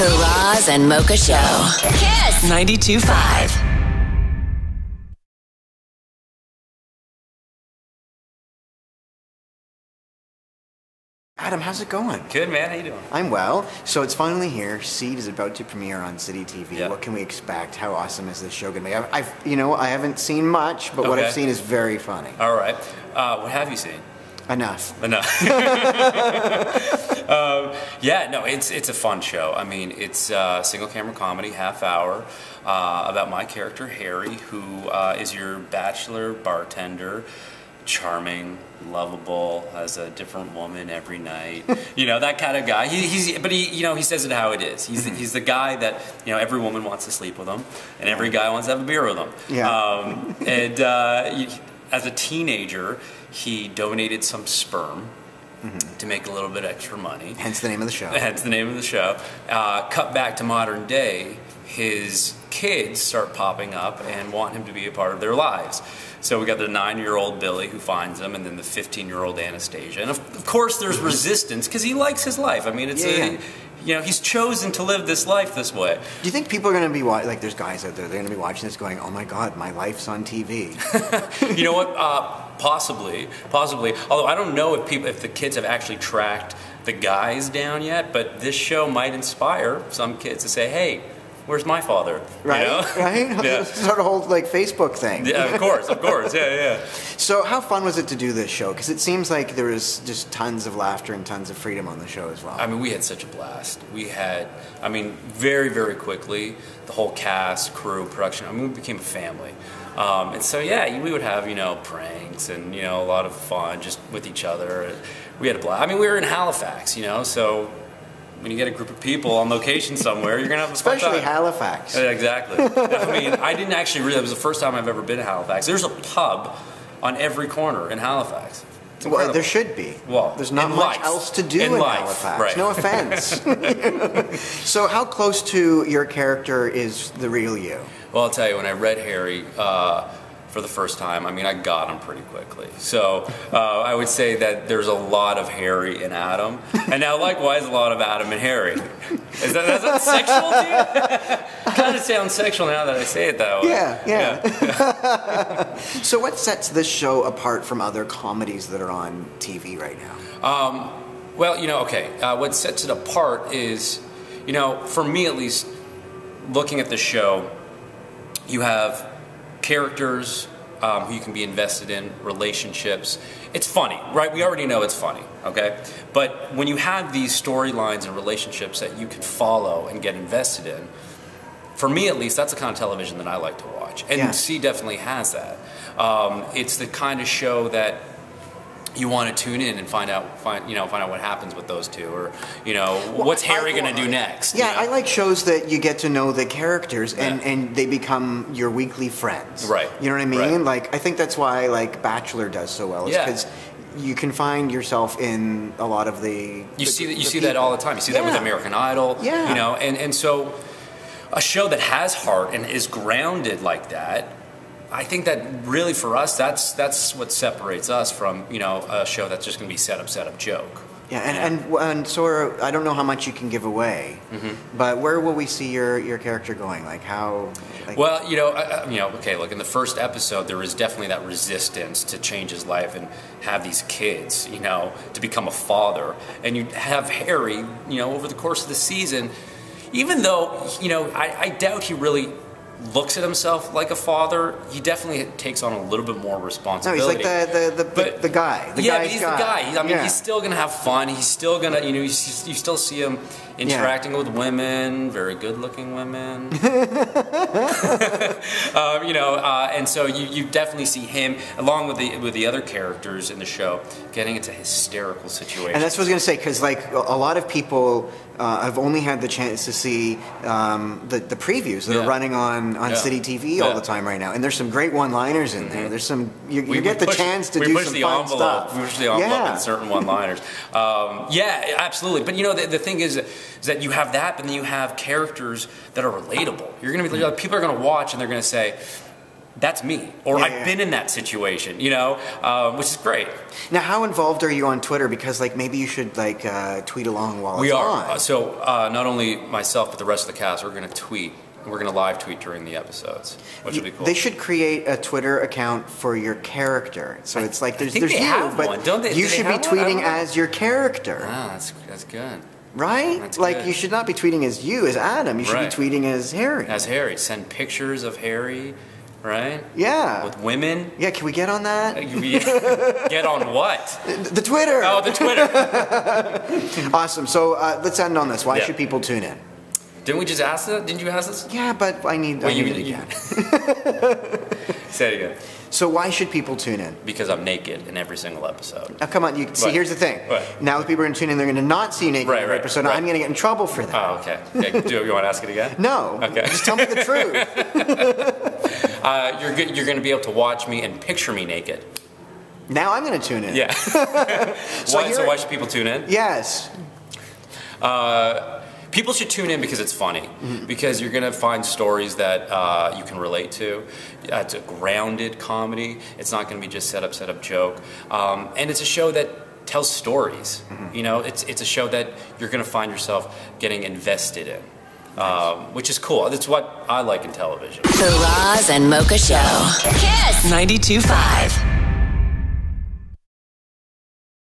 The Roz and Mocha Show. KiSS 92.5. Adam, how's it going? Good, man. How you doing? I'm well. So it's finally here. Seed is about to premiere on City TV. Yeah. What can we expect? How awesome is this show going to be? I haven't seen much, but what I've seen is very funny. All right. What have you seen? Enough. Yeah, no, it's a fun show. I mean, it's a single camera comedy, half hour, about my character Harry, who is your bachelor bartender. Charming, lovable, has a different woman every night. You know, that kind of guy. But he says it how it is. He's the guy that, every woman wants to sleep with him, and every guy wants to have a beer with him. Yeah. As a teenager, he donated some sperm to make a little bit extra money. Hence the name of the show. Hence the name of the show. Cut back to modern day, his kids start popping up and want him to be a part of their lives. So we got the 9-year-old Billy who finds him, and then the 15-year-old Anastasia. And of course there's resistance because he likes his life. I mean, he's chosen to live this life this way. Do you think people are going to be like there's guys out there, they're going to be watching this going, oh my God, my life's on TV? You know what? Possibly. Although I don't know if the kids have actually tracked the guys down yet, but this show might inspire some kids to say, hey, where's my father? Right, right? Yeah. Sort of whole Facebook thing. Yeah, of course, yeah. So how fun was it to do this show? Because it seems like there was just tons of laughter and tons of freedom on the show as well. I mean, we had such a blast. Very, very quickly, the whole cast, crew, production, we became a family. And so, yeah, we would have, pranks and, a lot of fun just with each other. We had a blast. I mean, we were in Halifax, so when you get a group of people on location somewhere, you're going to have a fun time. Especially Halifax. Exactly. I mean, I didn't actually really, it was the first time I've ever been to Halifax. There's a pub on every corner in Halifax. Well, there should be. Well, there's not much else to do in Halifax. Right. No offense. So how close to your character is the real you? Well, I'll tell you, when I read Harry for the first time, I got him pretty quickly. So I would say that there's a lot of Harry in Adam, and now likewise a lot of Adam and Harry. Is that sexual to you? Kind of sounds sexual now that I say it that way. Yeah. So what sets this show apart from other comedies that are on TV right now? What sets it apart is, for me at least, looking at the show, you have characters who you can be invested in, relationships. It's funny, right? We already know it's funny, okay? But when you have these storylines and relationships that you can follow and get invested in, for me at least, that's the kind of television that I like to watch. And C definitely has that. It's the kind of show that you want to tune in and find out what happens with those two, or what's Harry going to do next. Yeah, I like shows that you get to know the characters and they become your weekly friends. Right. You know what I mean? Right. Like I think that's why Bachelor does so well. It's because you can find yourself in a lot of the. You see that all the time. You see that with American Idol. Yeah. And so a show that has heart and is grounded like that. I think that really for us, that's what separates us from a show that's just going to be set up joke. Yeah, and so I don't know how much you can give away, but where will we see your character going? Like how? Well, okay. Look, in the first episode, there is definitely that resistance to change his life and have these kids, to become a father, and you have Harry, over the course of the season, even though I doubt he really looks at himself like a father, he definitely takes on a little bit more responsibility. No, he's like the guy. But he's the guy. He's still gonna have fun. He's still gonna, you still see him interacting with women, very good-looking women. And so you definitely see him along with the other characters in the show getting into hysterical situations. And that's what I was gonna say, because a lot of people have only had the chance to see the previews that are running on City TV all the time right now, and there's some great one-liners in there. There's some you get the chance to do some fun stuff. We push the envelope in certain one-liners. Absolutely. But the thing is that you have that, but then you have characters that are relatable. You're gonna be people are gonna watch and they're gonna say, that's me, or I've been in that situation, you know, which is great. Now, how involved are you on Twitter? Because like maybe you should like tweet along while it's on. So not only myself, but the rest of the cast, we're going to tweet. We're going to live tweet during the episodes, which will be cool. They should create a Twitter account for your character. So it's like there's you, but don't they, you should be tweeting as your character. Ah, that's good. Right? That's like good. You should not be tweeting as you, as Adam. You should be tweeting as Harry. As Harry. Send pictures of Harry, right? Yeah. With women. Yeah, can we get on that? Get on what? The Twitter. Oh, the Twitter. Awesome. So let's end on this. Why should people tune in? Didn't we just ask that? Didn't you ask this? Yeah, but I need it again. Say it again. So why should people tune in? Because I'm naked in every single episode. Now come on, see, here's the thing. Now the people are going to tune in, they're going to not see you naked in every episode. I'm going to get in trouble for that. Oh, okay. Do you want to ask it again? No. Okay. Just tell me the truth. You're going to be able to watch me and picture me naked. Now I'm going to tune in. Yeah. So why should people tune in? Yes. People should tune in because it's funny. Because you're going to find stories that you can relate to. It's a grounded comedy. It's not going to be just set up joke. And it's a show that tells stories. You know, it's a show that you're going to find yourself getting invested in. Which is cool. That's what I like in television. The Roz and Mocha Show. KiSS 92.5.